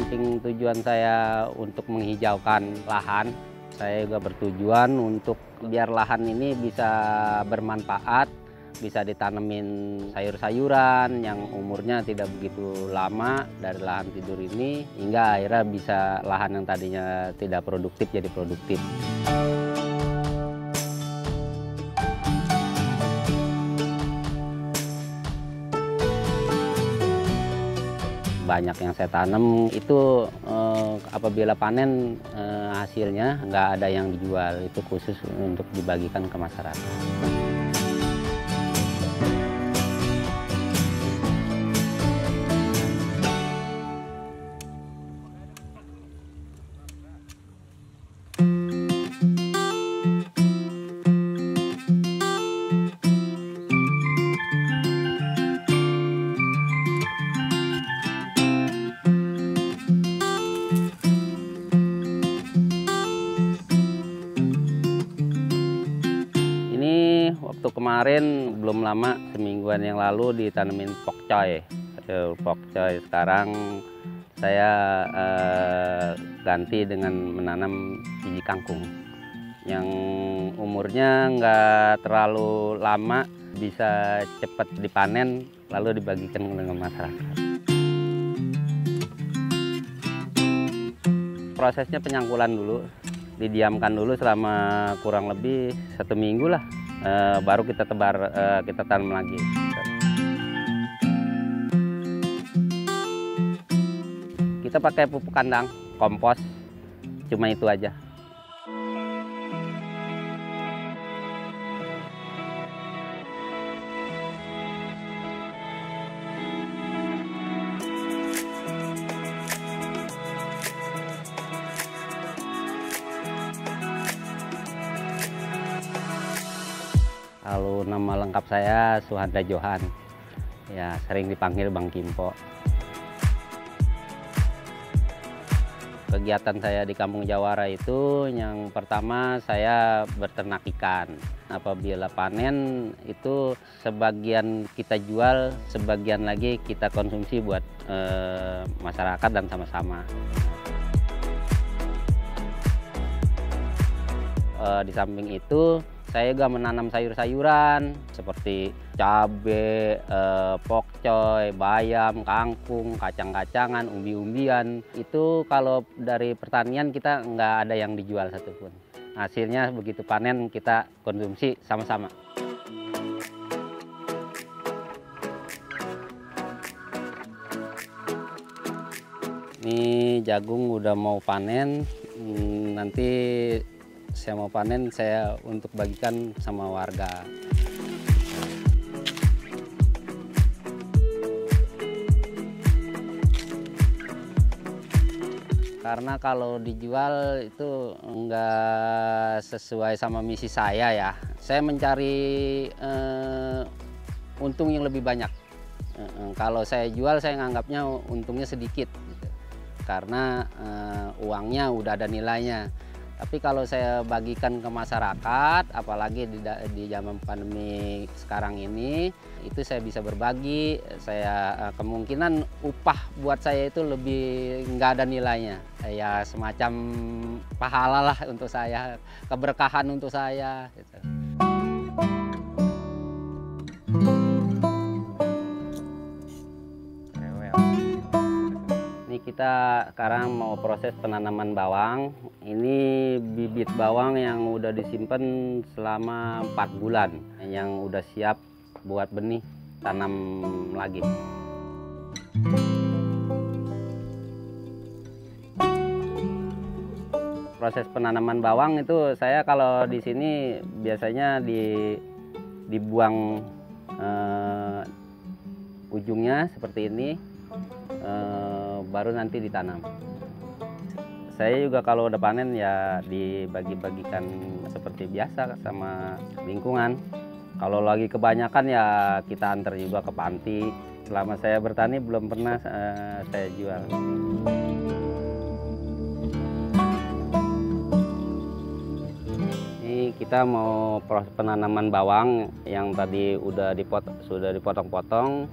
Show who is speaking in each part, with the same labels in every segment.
Speaker 1: samping tujuan saya untuk menghijaukan lahan, saya juga bertujuan untuk biar lahan ini bisa bermanfaat, bisa ditanemin sayur-sayuran yang umurnya tidak begitu lama dari lahan tidur ini, hingga akhirnya bisa lahan yang tadinya tidak produktif jadi produktif. Banyak yang saya tanam itu apabila panen hasilnya nggak ada yang dijual, itu khusus untuk dibagikan ke masyarakat. Waktu kemarin belum lama, semingguan yang lalu ditanemin pokcoy. Pokcoy sekarang saya ganti dengan menanam biji kangkung yang umurnya nggak terlalu lama, bisa cepat dipanen lalu dibagikan dengan masyarakat. Prosesnya penyangkulan dulu, didiamkan dulu selama kurang lebih 1 minggu lah. Baru kita tebar, kita tanam lagi. Kita pakai pupuk kandang, kompos, cuma itu aja. Lalu nama lengkap saya Suhandra Johan, ya sering dipanggil Bang Kimpo. Kegiatan saya di Kampung Jawara itu yang pertama saya berternak ikan. Apabila panen itu sebagian kita jual, sebagian lagi kita konsumsi buat masyarakat dan sama-sama. Di samping itu saya juga menanam sayur-sayuran seperti cabai, pokcoy, bayam, kangkung, kacang-kacangan, umbi-umbian. Itu kalau dari pertanian kita nggak ada yang dijual satupun. Hasilnya begitu panen kita konsumsi sama-sama. Ini jagung udah mau panen, nanti saya mau panen, saya untuk bagikan sama warga. Karena kalau dijual itu enggak sesuai sama misi saya ya. Saya mencari untung yang lebih banyak. Kalau saya jual saya nganggapnya untungnya sedikit, gitu. Karena uangnya udah ada nilainya. Tapi kalau saya bagikan ke masyarakat, apalagi di zaman pandemi sekarang ini, itu saya bisa berbagi. Saya kemungkinan upah buat saya itu lebih nggak ada nilainya. Ya semacam pahala lah untuk saya, keberkahan untuk saya. Gitu. Kita sekarang mau proses penanaman bawang. Ini bibit bawang yang udah disimpan selama 4 bulan, yang udah siap buat benih tanam lagi. Proses penanaman bawang itu saya kalau di sini biasanya dibuang ujungnya seperti ini. Baru nanti ditanam. Saya juga kalau udah panen ya dibagi-bagikan seperti biasa sama lingkungan. Kalau lagi kebanyakan ya kita antar juga ke panti. Selama saya bertani belum pernah saya jual. Ini kita mau proses penanaman bawang yang tadi sudah dipotong-potong.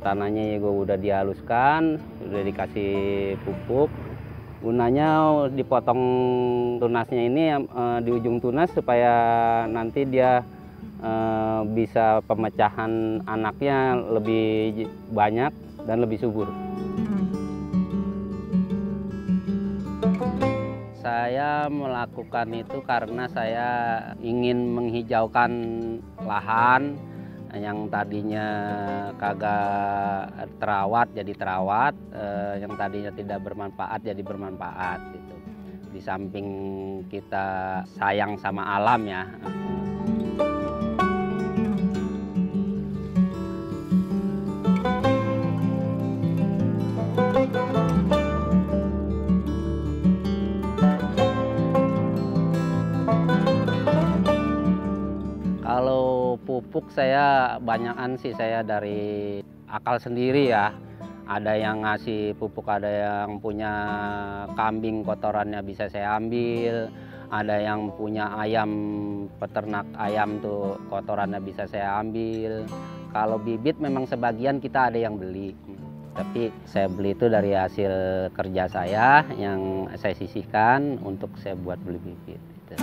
Speaker 1: Tanahnya juga udah dihaluskan, udah dikasih pupuk. Gunanya dipotong tunasnya ini di ujung tunas supaya nanti dia bisa pemecahan anaknya lebih banyak dan lebih subur. Saya melakukan itu karena saya ingin menghijaukan lahan yang tadinya kagak terawat jadi terawat, yang tadinya tidak bermanfaat jadi bermanfaat gitu. Di samping kita sayang sama alam ya. Kalau pupuk saya banyakan sih saya dari akal sendiri ya. Ada yang ngasih pupuk, ada yang punya kambing kotorannya bisa saya ambil. Ada yang punya ayam, peternak ayam tuh kotorannya bisa saya ambil. Kalau bibit memang sebagian kita ada yang beli. Tapi saya beli itu dari hasil kerja saya yang saya sisihkan untuk saya buat beli bibit. Gitu.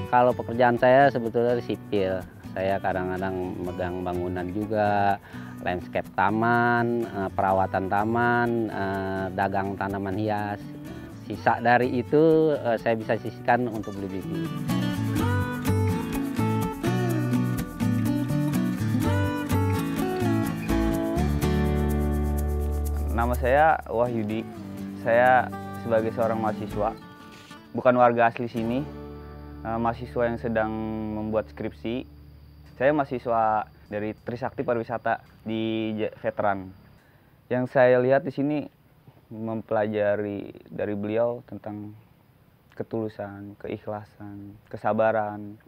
Speaker 1: Kalau pekerjaan saya sebetulnya sipil. Saya kadang-kadang megang bangunan juga, landscape taman, perawatan taman, dagang tanaman hias. Sisa dari itu saya bisa sisihkan untuk beli bibit.
Speaker 2: Nama saya Wahyudi. Saya sebagai seorang mahasiswa, bukan warga asli sini. Mahasiswa yang sedang membuat skripsi. Saya mahasiswa dari Trisakti Pariwisata di Veteran. Yang saya lihat di sini mempelajari dari beliau tentang ketulusan, keikhlasan, kesabaran,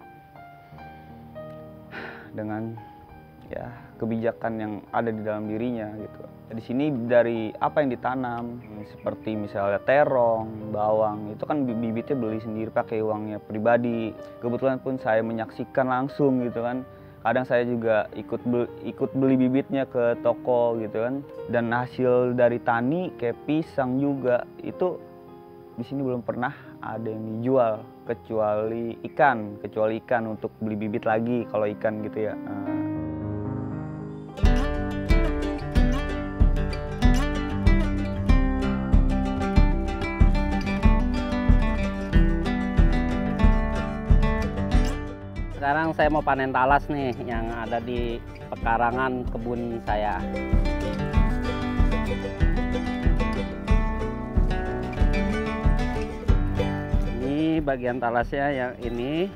Speaker 2: dengan ya kebijakan yang ada di dalam dirinya gitu. Di sini dari apa yang ditanam, seperti misalnya terong, bawang, itu kan bibitnya beli sendiri pakai uangnya pribadi. Kebetulan pun saya menyaksikan langsung gitu kan. Kadang saya juga ikut beli bibitnya ke toko gitu kan. Dan hasil dari tani kayak pisang juga itu di sini belum pernah ada yang dijual kecuali ikan untuk beli bibit lagi kalau ikan gitu ya.
Speaker 1: Sekarang saya mau panen talas nih yang ada di pekarangan kebun saya. Ini bagian talasnya yang ini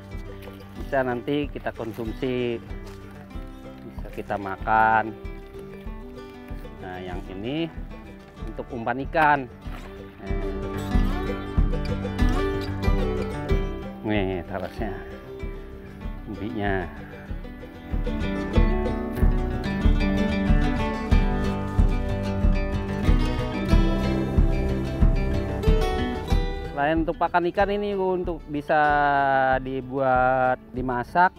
Speaker 1: bisa nanti kita konsumsi, bisa kita makan. Nah yang ini untuk umpan ikan. Nih talasnya. Umbinya. Selain untuk pakan ikan ini untuk bisa dibuat dimasak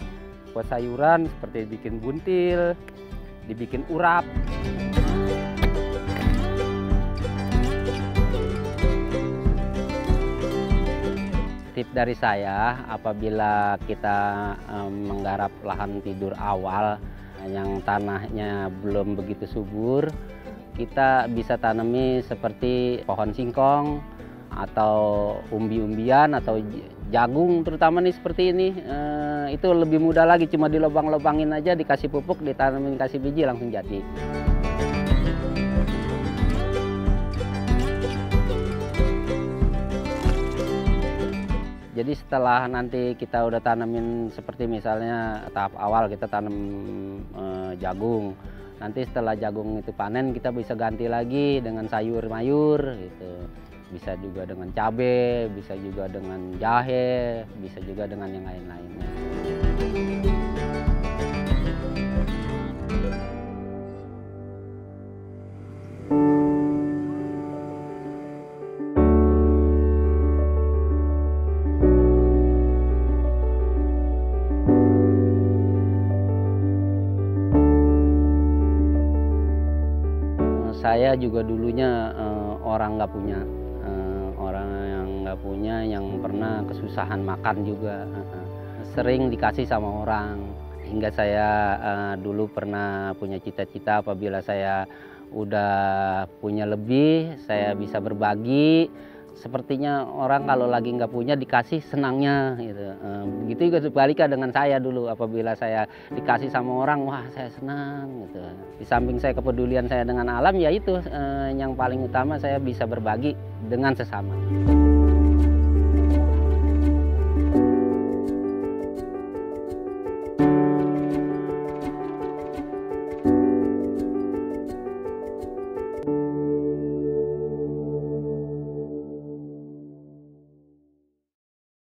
Speaker 1: buat sayuran seperti bikin buntil, dibikin urap. Tip dari saya, apabila kita menggarap lahan tidur awal yang tanahnya belum begitu subur, kita bisa tanami seperti pohon singkong atau umbi-umbian atau jagung, terutama nih seperti ini. Itu lebih mudah lagi, cuma dilobang-lobangin aja, dikasih pupuk, ditanamin, kasih biji, langsung jadi. Jadi setelah nanti kita udah tanamin seperti misalnya tahap awal kita tanam jagung. Nanti setelah jagung itu panen kita bisa ganti lagi dengan sayur mayur gitu. Bisa juga dengan cabai, bisa juga dengan jahe, bisa juga dengan yang lain-lainnya. Saya juga dulunya orang nggak punya, orang yang nggak punya, yang pernah kesusahan makan juga, sering dikasih sama orang. Hingga saya dulu pernah punya cita-cita apabila saya udah punya lebih, saya bisa berbagi. Sepertinya orang kalau lagi nggak punya dikasih senangnya gitu. Begitu juga sebaliknya dengan saya dulu, apabila saya dikasih sama orang, wah saya senang gitu. Di samping saya kepedulian saya dengan alam, ya itu yang paling utama, saya bisa berbagi dengan sesama.